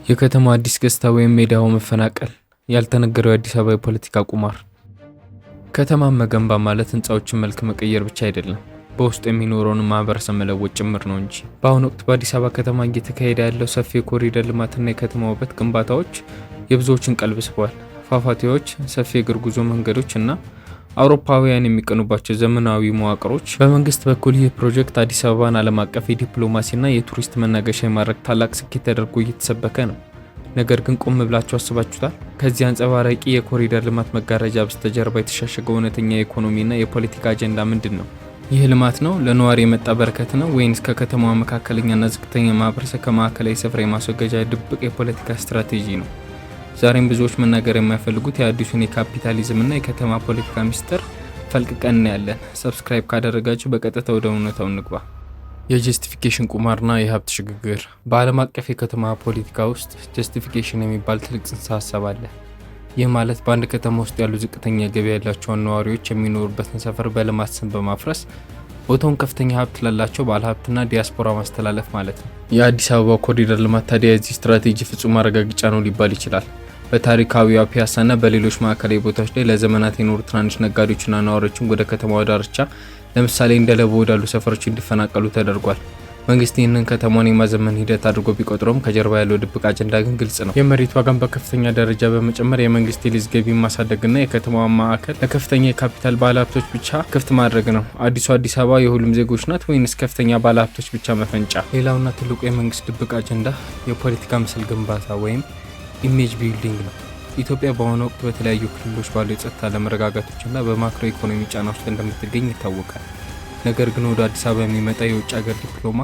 የከተማ አዲስ ገጽታ ወይም ሜዳው መፈናቀል ያልተነገረው የአዲስ አበባ የፖለቲካ ቁማር። ከተማን መገንባት ማለት ህንፃዎችን መልክ መቀየር ብቻ አይደለም፣ በውስጡ የሚኖረውን ማህበረሰብ መለወጥ ጭምር ነው እንጂ። በአሁኑ ወቅት በአዲስ አበባ ከተማ እየተካሄደ ያለው ሰፊ የኮሪደር ልማትና የከተማ ውበት ግንባታዎች የብዙዎችን ቀልብ ስበዋል። ፏፏቴዎች፣ ሰፊ የእግር ጉዞ መንገዶች እና አውሮፓውያን የሚቀኑባቸው ዘመናዊ መዋቅሮች። በመንግስት በኩል ይህ ፕሮጀክት አዲስ አበባን ዓለም አቀፍ የዲፕሎማሲና የቱሪስት መናገሻ የማድረግ ታላቅ ስኬት ተደርጎ እየተሰበከ ነው። ነገር ግን ቆም ብላችሁ አስባችሁታል? ከዚህ አንጸባራቂ የኮሪደር ልማት መጋረጃ በስተጀርባ የተሻሸገው እውነተኛ የኢኮኖሚና የፖለቲካ አጀንዳ ምንድን ነው? ይህ ልማት ነው ለነዋሪ የመጣ በረከት ነው ወይንስ ከከተማዋ መካከለኛና ዝቅተኛ ማህበረሰብ ከማዕከላዊ ስፍራ የማስወገጃ ድብቅ የፖለቲካ ስትራቴጂ ነው? ዛሬም ብዙዎች መናገር የማይፈልጉት የአዲሱን የካፒታሊዝምና የከተማ ፖለቲካ ሚስጥር ፈልቅቀን እናያለን። ሰብስክራይብ ካደረጋችሁ በቀጥታ ወደ እውነታው እንግባ። የጀስቲፊኬሽን ቁማርና የሀብት ሽግግር። በዓለም አቀፍ የከተማ ፖለቲካ ውስጥ ጀስቲፊኬሽን የሚባል ትልቅ ጽንሰ ሀሳብ አለ። ይህ ማለት በአንድ ከተማ ውስጥ ያሉ ዝቅተኛ ገቢ ያላቸውን ነዋሪዎች የሚኖሩበትን ሰፈር በልማት ስም በማፍረስ ቦታውን ከፍተኛ ሀብት ላላቸው ባለሀብትና ዲያስፖራ ማስተላለፍ ማለት ነው። የአዲስ አበባ ኮሪደር ልማት ታዲያ የዚህ ስትራቴጂ ፍጹም ማረጋገጫ ነው ሊባል ይችላል። በታሪካዊዋ ፒያሳና በሌሎች ማዕከላዊ ቦታዎች ላይ ለዘመናት የኖሩ ትናንሽ ነጋዴዎችና ነዋሪዎችን ወደ ከተማዋ ዳርቻ ለምሳሌ እንደ ለቡ ወዳሉ ሰፈሮች እንዲፈናቀሉ ተደርጓል። መንግስት ይህንን ከተማውን የማዘመን ሂደት አድርጎ ቢቆጥረውም ከጀርባ ያለው ድብቅ አጀንዳ ግን ግልጽ ነው። የመሬት ዋጋን በከፍተኛ ደረጃ በመጨመር የመንግስት የሊዝ ገቢን ማሳደግና የከተማዋን ማዕከል ለከፍተኛ የካፒታል ባለሀብቶች ብቻ ክፍት ማድረግ ነው። አዲሱ አዲስ አበባ የሁሉም ዜጎች ናት ወይንስ ከፍተኛ ባለሀብቶች ብቻ መፈንጫ? ሌላውና ትልቁ የመንግስት ድብቅ አጀንዳ የፖለቲካ ምስል ግንባታ ወይም ኢሜጅ ቢልዲንግ ነው። ኢትዮጵያ በአሁኑ ወቅት በተለያዩ ክልሎች ባሉ የጸጥታ አለመረጋጋቶችና በማክሮ ኢኮኖሚ ጫና ውስጥ እንደምትገኝ ይታወቃል። ነገር ግን ወደ አዲስ አበባ የሚመጣ የውጭ ሀገር ዲፕሎማ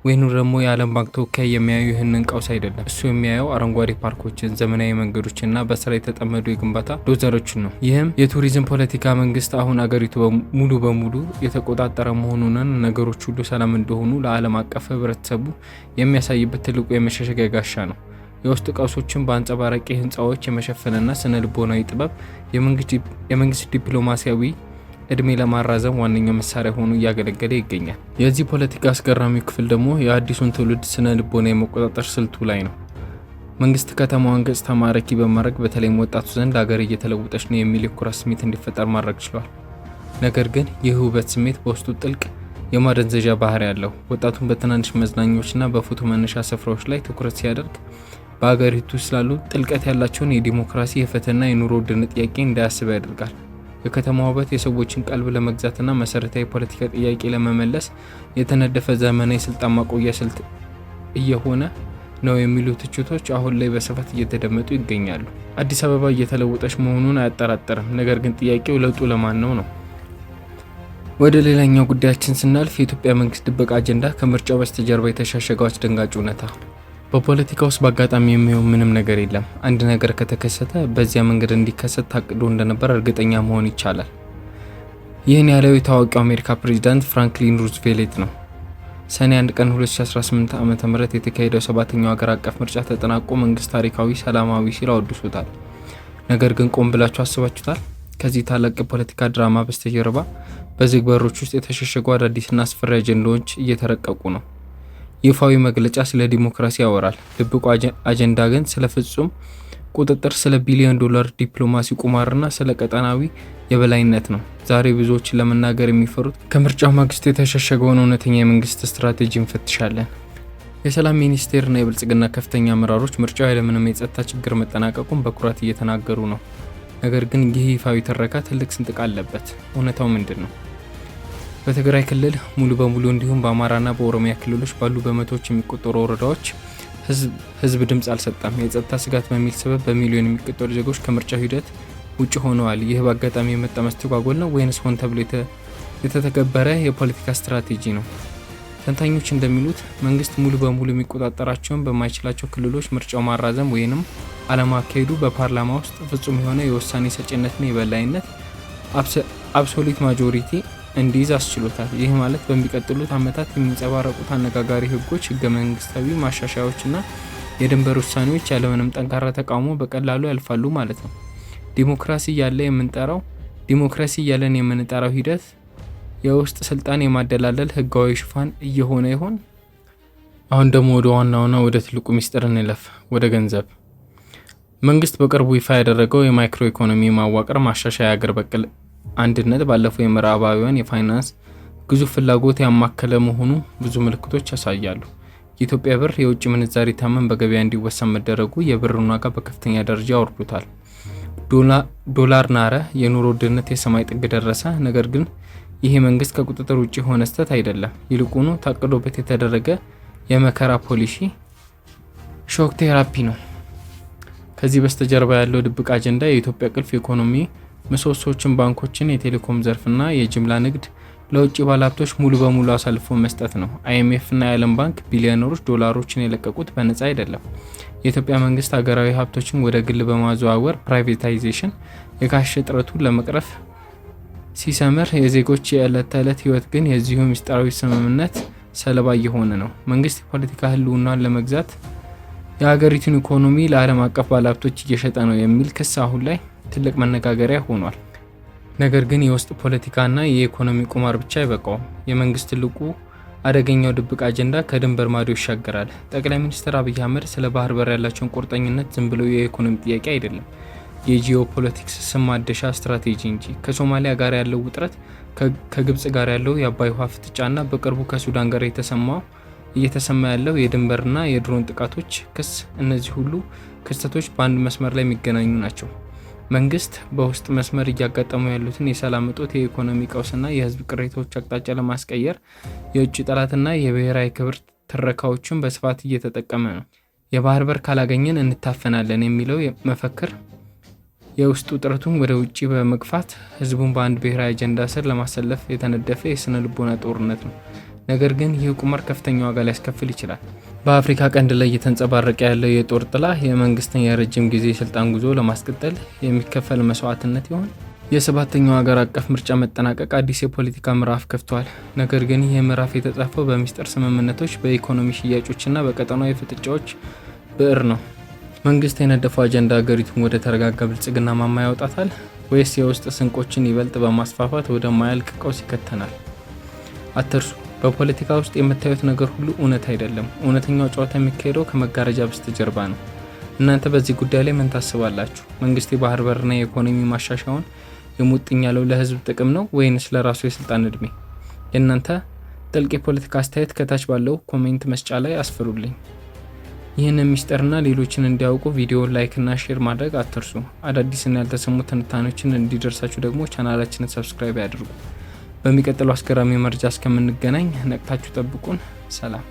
ወይም ደግሞ የዓለም ባንክ ተወካይ የሚያዩ ይህንን ቀውስ አይደለም። እሱ የሚያየው አረንጓዴ ፓርኮችን፣ ዘመናዊ መንገዶችና በስራ የተጠመዱ የግንባታ ዶዘሮችን ነው። ይህም የቱሪዝም ፖለቲካ መንግስት አሁን አገሪቱ ሙሉ በሙሉ የተቆጣጠረ መሆኑንና ነገሮች ሁሉ ሰላም እንደሆኑ ለዓለም አቀፍ ህብረተሰቡ የሚያሳይበት ትልቁ የመሸሸጊያ ጋሻ ነው። የውስጥ ቀውሶችን በአንጸባራቂ ህንፃዎች የመሸፈንና ስነ ልቦናዊ ጥበብ የመንግስት ዲፕሎማሲያዊ እድሜ ለማራዘም ዋነኛው መሳሪያ ሆኖ እያገለገለ ይገኛል። የዚህ ፖለቲካ አስገራሚው ክፍል ደግሞ የአዲሱን ትውልድ ስነ ልቦና የመቆጣጠር ስልቱ ላይ ነው። መንግስት ከተማዋን ገጽታ ማራኪ በማድረግ በተለይም ወጣቱ ዘንድ ሀገር እየተለወጠች ነው የሚል የኩራት ስሜት እንዲፈጠር ማድረግ ችሏል። ነገር ግን ይህ ውበት ስሜት በውስጡ ጥልቅ የማደንዘዣ ባህሪ ያለው። ወጣቱን በትናንሽ መዝናኛዎችና በፎቶ መነሻ ስፍራዎች ላይ ትኩረት ሲያደርግ በሀገሪቱ ስላሉ ጥልቀት ያላቸውን የዲሞክራሲ፣ የፍትህና የኑሮ ውድነት ጥያቄ እንዳያስብ ያደርጋል። የከተማ ውበት የሰዎችን ቀልብ ለመግዛትና መሰረታዊ ፖለቲካ ጥያቄ ለመመለስ የተነደፈ ዘመናዊ ስልጣን ማቆያ ስልት እየሆነ ነው የሚሉ ትችቶች አሁን ላይ በስፋት እየተደመጡ ይገኛሉ። አዲስ አበባ እየተለወጠች መሆኑን አያጠራጥርም። ነገር ግን ጥያቄው ለውጡ ለማን ነው? ወደ ሌላኛው ጉዳያችን ስናልፍ የኢትዮጵያ መንግስት ድብቅ አጀንዳ ከምርጫው በስተጀርባ የተሻሸገው አስደንጋጭ እውነታ። በፖለቲካ ውስጥ በአጋጣሚ የሚሆን ምንም ነገር የለም። አንድ ነገር ከተከሰተ በዚያ መንገድ እንዲከሰት ታቅዶ እንደነበር እርግጠኛ መሆን ይቻላል። ይህን ያለው የታዋቂው አሜሪካ ፕሬዚዳንት ፍራንክሊን ሩዝቬልት ነው። ሰኔ 1 ቀን 2018 ዓ.ም የተካሄደው 7ኛው ሀገር አቀፍ ምርጫ ተጠናቆ መንግስት ታሪካዊ፣ ሰላማዊ ሲል አወድሶታል። ነገር ግን ቆም ብላችሁ አስባችሁታል? ከዚህ ታላቅ የፖለቲካ ድራማ በስተጀርባ በዝግ በሮች ውስጥ የተሸሸጉ አዳዲስና አስፈሪ አጀንዳዎች እየተረቀቁ ነው። ይፋዊ መግለጫ ስለ ዲሞክራሲ ያወራል። ድብቁ አጀንዳ ግን ስለ ፍጹም ቁጥጥር፣ ስለ ቢሊዮን ዶላር ዲፕሎማሲ ቁማርና ስለ ቀጠናዊ የበላይነት ነው። ዛሬ ብዙዎች ለመናገር የሚፈሩት ከምርጫው ማግስት የተሸሸገውን እውነተኛ የመንግስት ስትራቴጂ እንፈትሻለን። የሰላም ሚኒስቴርና የብልጽግና ከፍተኛ አመራሮች ምርጫው ያለምንም የጸጥታ ችግር መጠናቀቁን በኩራት እየተናገሩ ነው። ነገር ግን ይህ ይፋዊ ትረካ ትልቅ ስንጥቅ አለበት። እውነታው ምንድን ነው? በትግራይ ክልል ሙሉ በሙሉ እንዲሁም በአማራና በኦሮሚያ ክልሎች ባሉ በመቶዎች የሚቆጠሩ ወረዳዎች ህዝብ ድምፅ አልሰጠም። የጸጥታ ስጋት በሚል ሰበብ በሚሊዮን የሚቆጠሩ ዜጎች ከምርጫው ሂደት ውጭ ሆነዋል። ይህ በአጋጣሚ የመጣ መስተጓጎል ነው ወይንስ ሆን ተብሎ የተተገበረ የፖለቲካ ስትራቴጂ ነው? ተንታኞች እንደሚሉት መንግስት ሙሉ በሙሉ የሚቆጣጠራቸውን በማይችላቸው ክልሎች ምርጫው ማራዘም ወይንም አለማካሄዱ በፓርላማ ውስጥ ፍጹም የሆነ የውሳኔ ሰጭነትና የበላይነት አብሶሉት ማጆሪቲ እንዲይዝ አስችሎታል። ይህ ማለት በሚቀጥሉት ዓመታት የሚንጸባረቁት አነጋጋሪ ህጎች፣ ህገ መንግስታዊ ማሻሻያዎችና የድንበር ውሳኔዎች ያለምንም ጠንካራ ተቃውሞ በቀላሉ ያልፋሉ ማለት ነው። ዲሞክራሲ እያለን የምንጠራው ሂደት የውስጥ ስልጣን የማደላደል ህጋዊ ሽፋን እየሆነ ይሆን? አሁን ደግሞ ወደ ዋናውና ወደ ትልቁ ሚስጥር እንለፍ፣ ወደ ገንዘብ። መንግስት በቅርቡ ይፋ ያደረገው የማይክሮ ኢኮኖሚ ማዋቀር ማሻሻያ ሀገር በቀል አንድነት ባለፈው የምዕራባውያን የፋይናንስ ግዙፍ ፍላጎት ያማከለ መሆኑ ብዙ ምልክቶች ያሳያሉ። የኢትዮጵያ ብር የውጭ ምንዛሪ ተመን በገበያ እንዲወሰን መደረጉ የብርን ዋጋ በከፍተኛ ደረጃ አውርዶታል። ዶላር ናረ፣ የኑሮ ውድነት የሰማይ ጥግ ደረሰ። ነገር ግን ይሄ መንግስት ከቁጥጥር ውጭ የሆነ ስህተት አይደለም። ይልቁኑ ታቅዶበት የተደረገ የመከራ ፖሊሲ ሾክ ቴራፒ ነው። ከዚህ በስተጀርባ ያለው ድብቅ አጀንዳ የኢትዮጵያ ቁልፍ ኢኮኖሚ ምሰሶዎችን፣ ባንኮችን፣ የቴሌኮም ዘርፍና የጅምላ ንግድ ለውጭ ባለሀብቶች ሙሉ በሙሉ አሳልፎ መስጠት ነው። አይኤምኤፍ እና የዓለም ባንክ ቢሊዮነሮች ዶላሮችን የለቀቁት በነፃ አይደለም። የኢትዮጵያ መንግስት ሀገራዊ ሀብቶችን ወደ ግል በማዘዋወር ፕራይቬታይዜሽን የካሽ እጥረቱን ለመቅረፍ ሲሰምር፣ የዜጎች የዕለት ተዕለት ህይወት ግን የዚሁ ምስጢራዊ ስምምነት ሰለባ እየሆነ ነው። መንግስት የፖለቲካ ህልውናን ለመግዛት የሀገሪቱን ኢኮኖሚ ለዓለም አቀፍ ባለሀብቶች እየሸጠ ነው የሚል ክስ አሁን ላይ ትልቅ መነጋገሪያ ሆኗል። ነገር ግን የውስጥ ፖለቲካና የኢኮኖሚ ቁማር ብቻ አይበቃውም። የመንግስት ትልቁ አደገኛው ድብቅ አጀንዳ ከድንበር ማዶ ይሻገራል። ጠቅላይ ሚኒስትር አብይ አህመድ ስለ ባህር በር ያላቸውን ቁርጠኝነት ዝም ብሎ የኢኮኖሚ ጥያቄ አይደለም፣ የጂኦፖለቲክስ ስም ማደሻ ስትራቴጂ እንጂ። ከሶማሊያ ጋር ያለው ውጥረት፣ ከግብጽ ጋር ያለው የአባይ ውሃ ፍጥጫና በቅርቡ ከሱዳን ጋር እየተሰማ ያለው የድንበርና የድሮን ጥቃቶች ክስ፣ እነዚህ ሁሉ ክስተቶች በአንድ መስመር ላይ የሚገናኙ ናቸው። መንግስት በውስጥ መስመር እያጋጠሙ ያሉትን የሰላም እጦት፣ የኢኮኖሚ ቀውስና የህዝብ ቅሬታዎች አቅጣጫ ለማስቀየር የውጭ ጠላትና የብሔራዊ ክብር ትረካዎችን በስፋት እየተጠቀመ ነው። የባህር በር ካላገኘን እንታፈናለን የሚለው መፈክር የውስጥ ውጥረቱን ወደ ውጭ በመግፋት ህዝቡን በአንድ ብሔራዊ አጀንዳ ስር ለማሰለፍ የተነደፈ የስነ ልቦና ጦርነት ነው። ነገር ግን ይህ ቁማር ከፍተኛ ዋጋ ሊያስከፍል ይችላል። በአፍሪካ ቀንድ ላይ እየተንጸባረቀ ያለው የጦር ጥላ የመንግስትን የረጅም ጊዜ ስልጣን ጉዞ ለማስቀጠል የሚከፈል መስዋዕትነት ይሆን? የሰባተኛው ሀገር አቀፍ ምርጫ መጠናቀቅ አዲስ የፖለቲካ ምዕራፍ ከፍቷል። ነገር ግን ይህ ምዕራፍ የተጻፈው በሚስጥር ስምምነቶች፣ በኢኮኖሚ ሽያጮችና በቀጠናዊ ፍጥጫዎች ብዕር ነው። መንግስት የነደፈው አጀንዳ ሀገሪቱን ወደ ተረጋጋ ብልጽግና ማማ ያወጣታል ወይስ የውስጥ ስንቆችን ይበልጥ በማስፋፋት ወደ ማያልቅ ቀውስ ይከተናል? አትርሱ፣ በፖለቲካ ውስጥ የምታዩት ነገር ሁሉ እውነት አይደለም። እውነተኛው ጨዋታ የሚካሄደው ከመጋረጃ በስተጀርባ ነው። እናንተ በዚህ ጉዳይ ላይ ምን ታስባላችሁ? መንግስት የባህር በርና የኢኮኖሚ ማሻሻያውን የሙጥኝ ያለው ለህዝብ ጥቅም ነው ወይንስ ለራሱ የስልጣን እድሜ? የእናንተ ጥልቅ የፖለቲካ አስተያየት ከታች ባለው ኮሜንት መስጫ ላይ አስፍሩልኝ። ይህንን ሚስጥርና ሌሎችን እንዲያውቁ ቪዲዮ ላይክ እና ሼር ማድረግ አትርሱ። አዳዲስና ያልተሰሙ ትንታኔዎችን እንዲደርሳችሁ ደግሞ ቻናላችንን ሰብስክራይብ ያድርጉ። በሚቀጥለው አስገራሚ መረጃ እስከምንገናኝ ነቅታችሁ ጠብቁን። ሰላም።